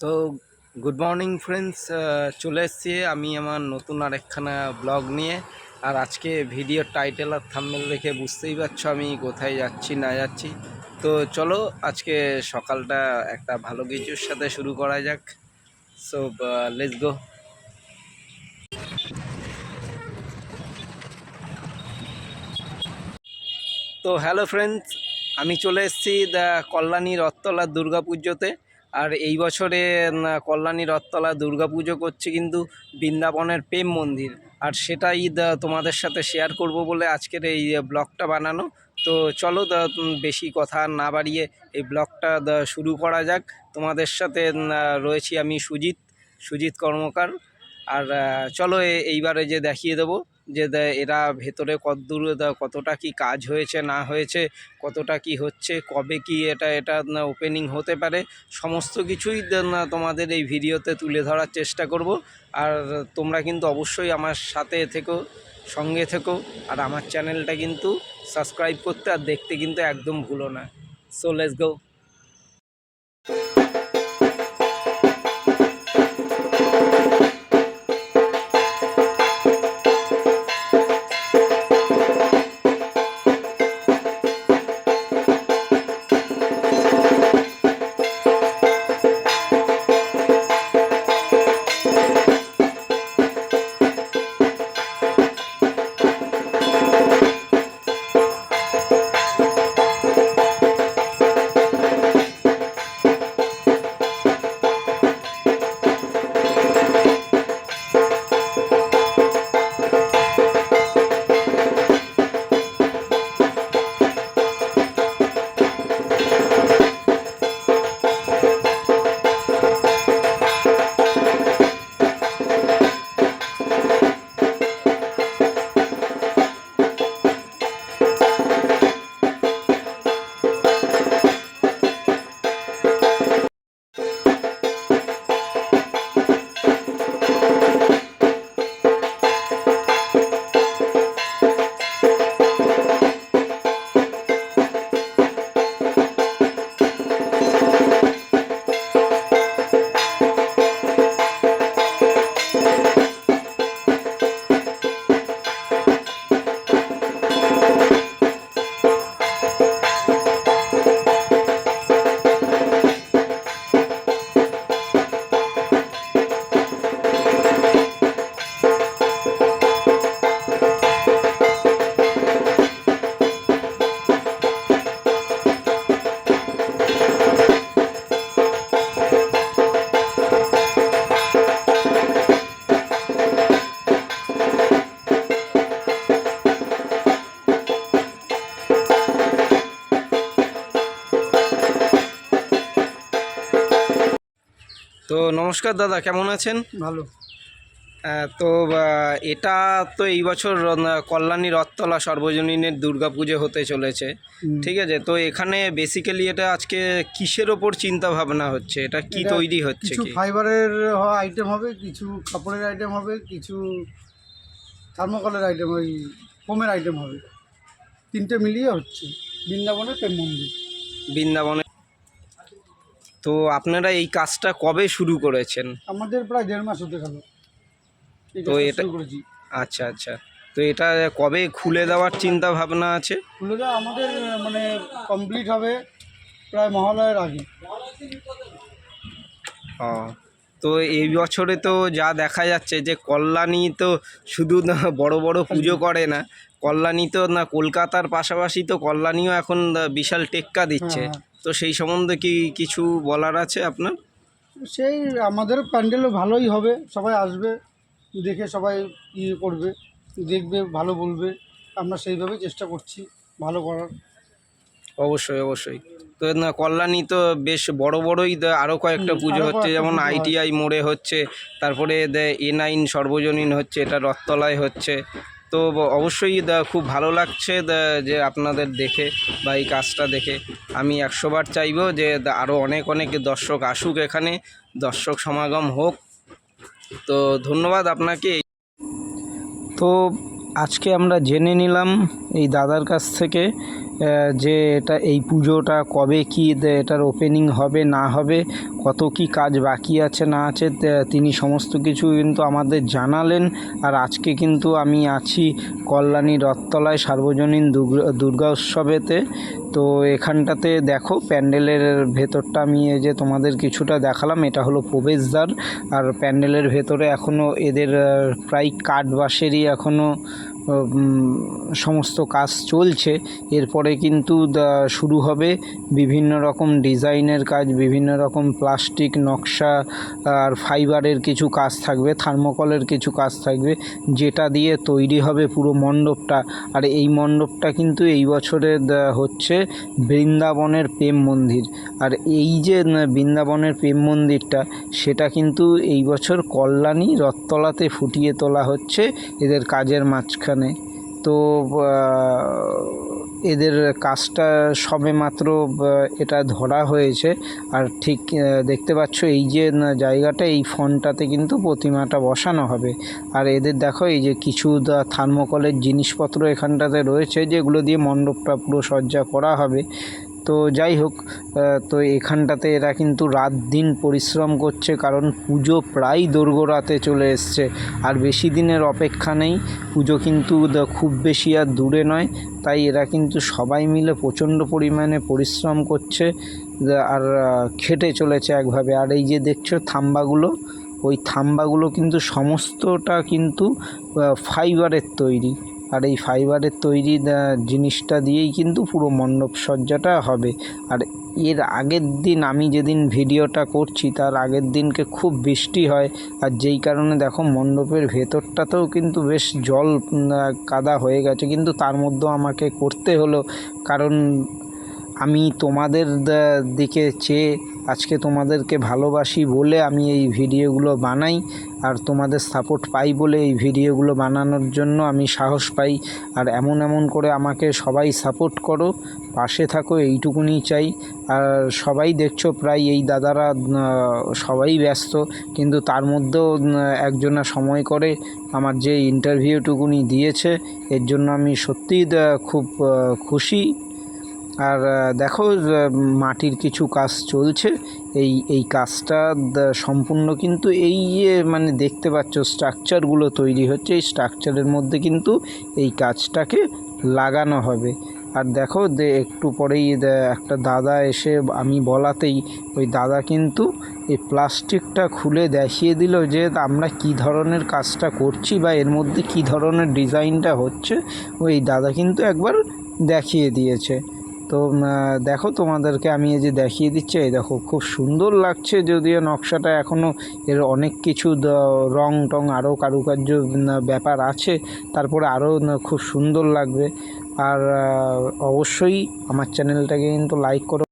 তো good morning friends, চলে এসেছি আমি আমার নতুন আরেকখানা ব্লগ নিয়ে। আর আজকে ভিডিওর টাইটেল আর থাম্বনেল দেখে বুঝতেই পারছো আমি কোথায় যাচ্ছি না যাচ্ছি। তো চলো আজকে সকালটা একটা ভালো কিছুর সাথে শুরু করা যাক। So let's go. তো হ্যালো ফ্রেন্ডস, আমি চলে এসেছি কল্যাণী রথতলা দুর্গাপুজোতে। আর এই বছরে কল্যাণী রথতলা দুর্গাপুজো করছে কিন্তু বৃন্দাবনের প্রেম মন্দির। আর সেটাই তোমাদের সাথে শেয়ার করব বলে আজকের এই ব্লগটা বানানো। তো চলো বেশি কথা না বাড়িয়ে এই ব্লগটা শুরু করা যাক। তোমাদের সাথে রয়েছি আমি সুজিত কর্মকার। আর চলো এইবারে যে দেখিয়ে দেবো যে এরা ভেতরে কতদূর কতটা কি কাজ হয়েছে না হয়েছে, কতটা কি হচ্ছে, কবে কি এটা ওপেনিং হতে পারে, সমস্ত কিছুই তোমাদের এই ভিডিওতে তুলে ধরার চেষ্টা করব। আর তোমরা কিন্তু অবশ্যই আমার সাথে থেকো, সঙ্গে থেকো। আর আমার চ্যানেলটা কিন্তু সাবস্ক্রাইব করতে আর দেখতে কিন্তু একদম ভুলো না। So let's go. তো নমস্কার দাদা, কেমন আছেন? ভালো। তো এটা তো এই বছর কল্যাণী রথতলা সর্বজনীনের দুর্গাপুজো হতে চলেছে, ঠিক আছে? তো এখানে বেসিক্যালি এটা আজকে কিসের ওপর চিন্তা ভাবনা হচ্ছে, এটা কি তৈরি হচ্ছে? কিছু কি ফাইবারের আইটেম হবে, কিছু কাপড়ের আইটেম হবে, কিছু থার্মোকলের আইটেম, ওই ফোমের আইটেম হবে। তিনটে মিলিয়ে হচ্ছে বৃন্দাবনের প্রেম মন্দির। বৃন্দাবনে। তো আপনারা এই কাজটা কবে শুরু করেছেন? আমাদের প্রায় 1.5 মাস হতে গেল তো এটা শুরু করেছি। আচ্ছা আচ্ছা। তো এটা কবে খুলে দেওয়ার চিন্তা ভাবনা আছে? খুলে দেওয়া আমাদের মানে কমপ্লিট হবে প্রায় মহালয়ের আগে। ও, তো এই বছরে তো যা দেখা যাচ্ছে যে কল্যাণী তো শুধু না বড় বড় পুজো করে না, কল্যাণী তো না কলকাতার পাশাপাশি তো কল্যাণীও এখন বিশাল টেক্কা দিচ্ছে। হ্যাঁ, তো সেই সম্বন্ধে কি কিছু বলার আছে আপনার? সেই আমাদের প্যান্ডেলও ভালোই হবে, সবাই আসবে দেখে, সবাই করবে, দেখবে, ভালো বলবে। আমরা সেইভাবেই চেষ্টা করছি ভালো করার। অবশ্যই অবশ্যই। তো না কল্যাণী তো বেশ বড় বড়ই আরও কয়েকটা পুজো আরও হচ্ছে, কয়েকটা যেমন পুজো হয়। আইটিআই মোড়ে হচ্ছে, তারপরে A9 সর্বজনীন হচ্ছে, এটা রথতলায় হচ্ছে। তো অবশ্যই খুব ভালো লাগছে যে আপনাদের দেখে বা এই কাজটা দেখে। আমি 100বার চাইবো যে আরও অনেক অনেক দর্শক আসুক, এখানে দর্শক সমাগম হোক। তো ধন্যবাদ আপনাকে। তো আজকে আমরা জেনে নিলাম এই দাদার কাছ থেকে যে এই পুজোটা কবে কি এটার ওপেনিং হবে না হবে, কত কি কাজ বাকি আছে না আছে, তিনি সমস্ত কিছু কিন্তু আমাদের জানালেন। আর আজকে কিন্তু আমি আছি কল্যাণী রথতলায় সার্বজনীন দুর্গা উৎসবেতে। তো এখানটাতে দেখো প্যান্ডেলের ভেতরটা আমি এই যে তোমাদের কিছুটা দেখালাম, এটা হলো প্রবেশদ্বার। আর প্যান্ডেলের ভেতরে এখনও এদের প্রায় কাঠ বাঁশেরই এখনও সমস্ত কাজ চলছে। এরপরে কিন্তু শুরু হবে বিভিন্ন রকম ডিজাইনের কাজ, বিভিন্ন রকম প্লাস্টিক নকশা আর ফাইবারের কিছু কাজ থাকবে, থার্মোকলের কিছু কাজ থাকবে, যেটা দিয়ে তৈরি হবে পুরো মণ্ডপটা। আর এই মণ্ডপটা কিন্তু এই বছরে হচ্ছে বৃন্দাবনের প্রেম মন্দির। আর এই যে বৃন্দাবনের প্রেম মন্দিরটা, সেটা কিন্তু এই বছর কল্যাণী রথতলাতে ফুটিয়ে তোলা হচ্ছে এদের কাজের মাঝখানে। তো এদের কাজটা সবে মাত্র এটা ধরা হয়েছে। আর ঠিক দেখতে পাচ্ছ এই যে জায়গাটা, এই ফ্রন্টটাতে কিন্তু প্রতিমাটা বসানো হবে। আর এদের দেখো এই যে কিছু থার্মোকলের জিনিসপত্র এখানটাতে রয়েছে, যেগুলো দিয়ে মণ্ডপটা পুরো সজ্জা করা হবে। তো যাই হোক, তো এখানটাতে এরা কিন্তু রাত দিন পরিশ্রম করছে, কারণ পুজো প্রায় দোরগোড়াতে চলে এসছে। আর বেশি দিনের অপেক্ষা নেই, পুজো কিন্তু খুব বেশি আর দূরে নয়। তাই এরা কিন্তু সবাই মিলে প্রচণ্ড পরিমাণে পরিশ্রম করছে আর খেটে চলেছে একভাবে। আর এই যে দেখছো থাম্বাগুলো, ওই থাম্বাগুলো কিন্তু সমস্তটা কিন্তু ফাইবারের তৈরি। আর এই ফাইবারের তৈরি জিনিসটা দিয়েই কিন্তু পুরো মণ্ডপ সজ্জাটা হবে। আর এর আগের দিন, আমি যেদিন ভিডিওটা করছি তার আগের দিনকে খুব বৃষ্টি হয়, আর যেই কারণে দেখো মণ্ডপের ভেতরটাতেও কিন্তু বেশ জল কাদা হয়ে গেছে, কিন্তু তার মধ্যেও আমাকে করতে হলো, কারণ আমি তোমাদের দিকে চেয়ে আজকে তোমাদেরকে ভালোবাসি বলে আমি এই ভিডিওগুলো বানাই। আর তোমাদের সাপোর্ট পাই বলে এই ভিডিওগুলো বানানোর জন্য আমি সাহস পাই। আর এমন করে আমাকে সবাই সাপোর্ট করো, পাশে থাকো, এইটুকুনি চাই। আর সবাই দেখছো প্রায় এই দাদারা সবাই ব্যস্ত, কিন্তু তার মধ্যেও একজনা সময় করে আমার যে ইন্টারভিউটুকুনি দিয়েছে, এর জন্য আমি সত্যিই খুব খুশি। আর দেখো মাটির কিছু কাজ চলছে, এই কাজটা সম্পূর্ণ কিন্তু এই মানে দেখতে পাচ্ছ স্ট্রাকচারগুলো তৈরি হচ্ছে, এই স্ট্রাকচারের মধ্যে কিন্তু এই কাজটাকে লাগানো হবে। আর দেখো একটু পরেই একটা দাদা এসে আমি বলাতেই ওই দাদা কিন্তু এই প্লাস্টিকটা খুলে দেখিয়ে দিল যে আমরা কি ধরনের কাজটা করছি বা এর মধ্যে কি ধরনের ডিজাইনটা হচ্ছে, ওই দাদা কিন্তু একবার দেখিয়ে দিয়েছে। তো দেখো তোমাদেরকে আমি এই যে দেখিয়ে দিচ্ছি, এই দেখো খুব সুন্দর লাগছে, যদিও নকশাটা এখনও এর অনেক কিছু রং টং আরও কারুকার্য ব্যাপার আছে, তারপরে আরও খুব সুন্দর লাগবে। আর অবশ্যই আমার চ্যানেলটাকে কিন্তু লাইক করো।